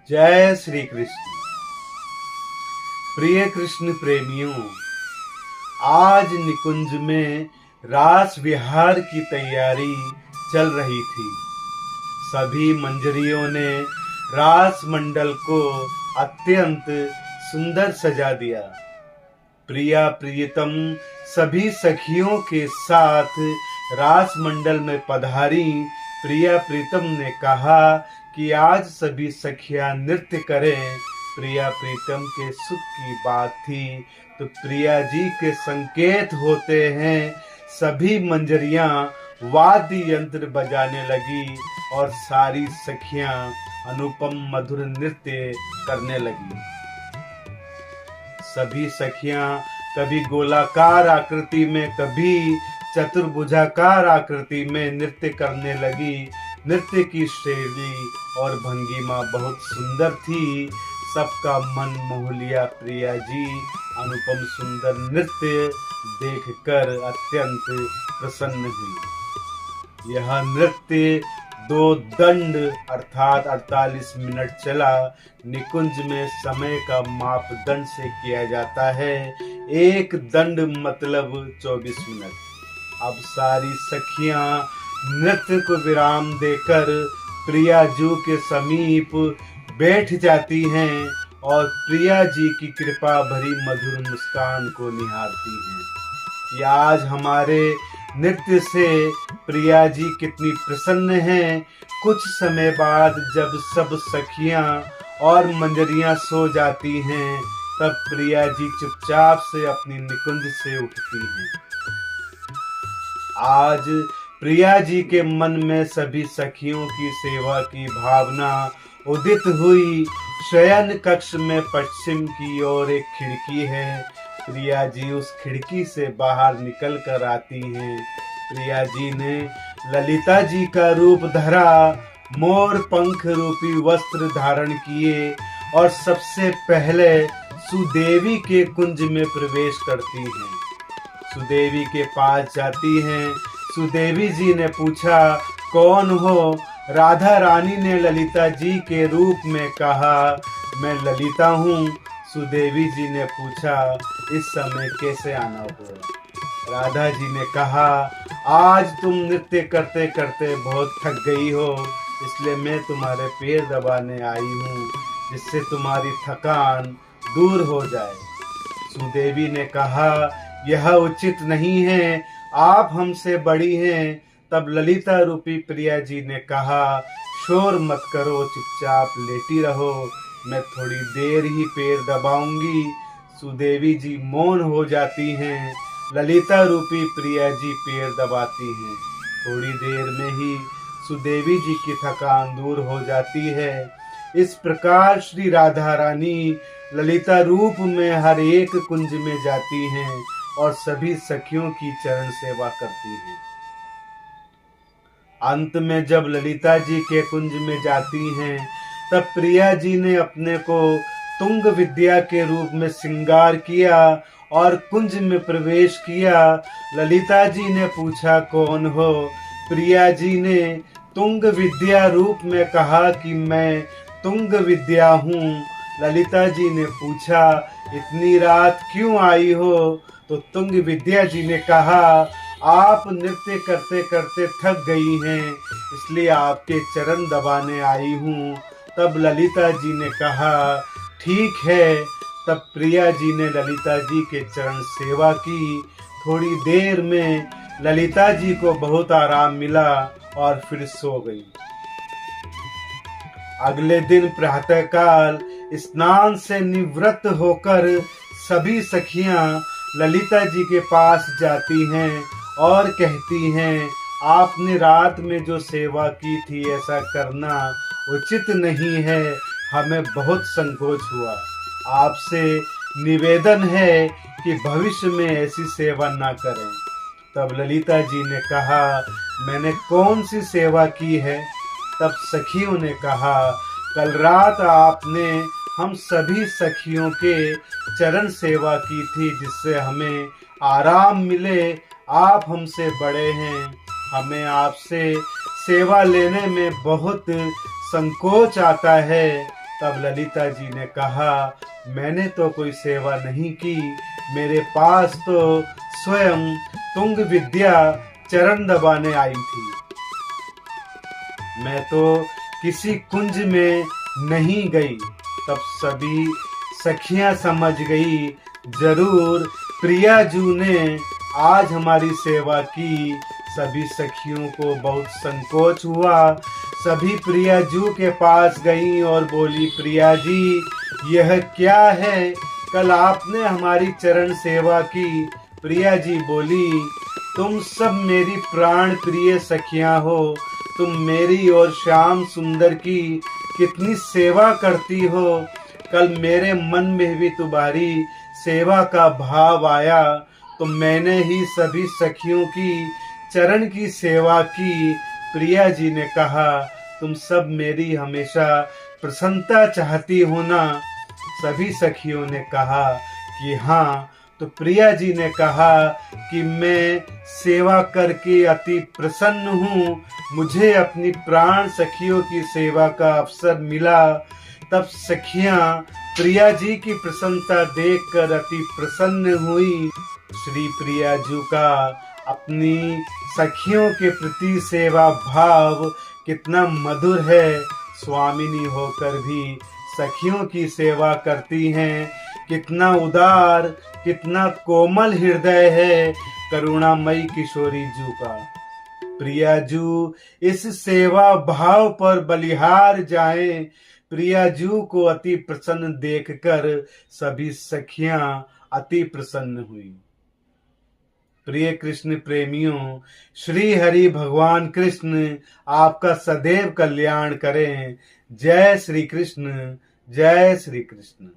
जय श्री कृष्ण। प्रिय कृष्ण प्रेमियों, आज निकुंज में रास विहार की तैयारी चल रही थी। सभी मंजरियों ने रास मंडल को अत्यंत सुंदर सजा दिया। प्रिया प्रियतम सभी सखियों के साथ रास मंडल में पधारी। प्रिया प्रीतम ने कहा कि आज सभी सखियां नृत्य करें। प्रिया प्रीतम के सुख की बात थी तो प्रिया जी के संकेत होते हैं सभी मंजरियां वाद्य यंत्र बजाने लगी और सारी सखियां अनुपम मधुर नृत्य करने लगी। सभी सखियां कभी गोलाकार आकृति में, कभी चतुर्भुजाकार आकृति में नृत्य करने लगी। नृत्य की शैली और भंगिमा बहुत सुंदर थी। सबका मन मोह लिया। प्रिया जी अनुपम सुंदर नृत्य देखकर अत्यंत प्रसन्न हुई। यह नृत्य 2 दंड अर्थात 48 मिनट चला। निकुंज में समय का मापदंड से किया जाता है। 1 दंड मतलब 24 मिनट। अब सारी सखियां नृत्य को विराम देकर प्रिया जी के समीप बैठ जाती हैं और प्रिया जी की कृपा भरी मधुर मुस्कान को निहारती हैं कि आज हमारे नृत्य से प्रिया जी कितनी प्रसन्न हैं। कुछ समय बाद जब सब सखियां और मंजरियां सो जाती हैं तब प्रिया जी चुपचाप से अपनी निकुंज से उठती हैं। आज प्रिया जी के मन में सभी सखियों की सेवा की भावना उदित हुई। शयन कक्ष में पश्चिम की ओर एक खिड़की है। प्रिया जी उस खिड़की से बाहर निकल कर आती हैं। प्रिया जी ने ललिता जी का रूप धरा, मोर पंख रूपी वस्त्र धारण किए और सबसे पहले सुदेवी के कुंज में प्रवेश करती हैं। सुदेवी के पास जाती हैं। सुदेवी जी ने पूछा, कौन हो? राधा रानी ने ललिता जी के रूप में कहा, मैं ललिता हूँ। सुदेवी जी ने पूछा, इस समय कैसे आना हुआ? राधा जी ने कहा, आज तुम नृत्य करते करते बहुत थक गई हो, इसलिए मैं तुम्हारे पैर दबाने आई हूँ जिससे तुम्हारी थकान दूर हो जाए। सुदेवी ने कहा, यह उचित नहीं है, आप हमसे बड़ी हैं। तब ललिता रूपी प्रिया जी ने कहा, शोर मत करो, चुपचाप लेटी रहो, मैं थोड़ी देर ही पैर दबाऊंगी। सुदेवी जी मौन हो जाती हैं। ललिता रूपी प्रिया जी पैर दबाती हैं। थोड़ी देर में ही सुदेवी जी की थकान दूर हो जाती है। इस प्रकार श्री राधा रानी ललिता रूप में हर एक कुंज में जाती हैं और सभी सखियों की चरण सेवा करती हैं। अंत में जब ललिता जी के कुंज में जाती हैं तब प्रिया जी ने अपने को तुंग विद्या के रूप में श्रृंगार किया और कुंज में प्रवेश किया। ललिता जी ने पूछा, कौन हो? प्रिया जी ने तुंग विद्या रूप में कहा कि मैं तुंग विद्या हूँ। ललिता जी ने पूछा, इतनी रात क्यों आई हो? तो तुंग विद्या जी ने कहा, आप नृत्य करते करते थक गई हैं, इसलिए आपके चरण दबाने आई हूँ। तब ललिता जी ने कहा, ठीक है। तब प्रिया जी ने ललिता जी के चरण सेवा की। थोड़ी देर में ललिता जी को बहुत आराम मिला और फिर सो गई। अगले दिन प्रातःकाल स्नान से निवृत्त होकर सभी सखियां ललिता जी के पास जाती हैं और कहती हैं, आपने रात में जो सेवा की थी ऐसा करना उचित नहीं है, हमें बहुत संकोच हुआ। आपसे निवेदन है कि भविष्य में ऐसी सेवा ना करें। तब ललिता जी ने कहा, मैंने कौन सी सेवा की है? तब सखियों ने कहा, कल रात आपने हम सभी सखियों के चरण सेवा की थी जिससे हमें आराम मिले। आप हमसे बड़े हैं, हमें आपसे सेवा लेने में बहुत संकोच आता है। तब ललिता जी ने कहा, मैंने तो कोई सेवा नहीं की, मेरे पास तो स्वयं तुंग विद्या चरण दबाने आई थी। मैं तो किसी कुंज में नहीं गई। तब सभी सखियां समझ गई, जरूर प्रियाजू ने आज हमारी सेवा की। सभी सखियों को बहुत संकोच हुआ। सभी प्रियाजू के पास गईं और बोली, प्रिया जी यह क्या है, कल आपने हमारी चरण सेवा की। प्रिया जी बोली, तुम सब मेरी प्राण प्रिय सखियां हो, तुम मेरी और श्याम सुंदर की कितनी सेवा करती हो। कल मेरे मन में भी तुम्हारी सेवा का भाव आया, तो मैंने ही सभी सखियों की चरण की सेवा की। प्रिया जी ने कहा, तुम सब मेरी हमेशा प्रसन्नता चाहती हो ना। सभी सखियों ने कहा कि हाँ। तो प्रिया जी ने कहा कि मैं सेवा करके अति प्रसन्न हूँ, मुझे अपनी प्राण सखियों की सेवा का अवसर मिला। तब सखियां प्रिया जी की प्रसन्नता देखकर अति प्रसन्न हुई। श्री प्रिया जी का अपनी सखियों के प्रति सेवा भाव कितना मधुर है। स्वामिनी होकर भी सखियों की सेवा करती हैं। कितना उदार, कितना कोमल हृदय है करुणामयी किशोरी जू का। प्रिया जू इस सेवा भाव पर बलिहार जाएं। प्रिया जू को अति प्रसन्न देखकर सभी सखियां अति प्रसन्न हुई। प्रिय कृष्ण प्रेमियों, श्री हरि भगवान कृष्ण आपका सदैव कल्याण करें। जय श्री कृष्ण, जय श्री कृष्ण।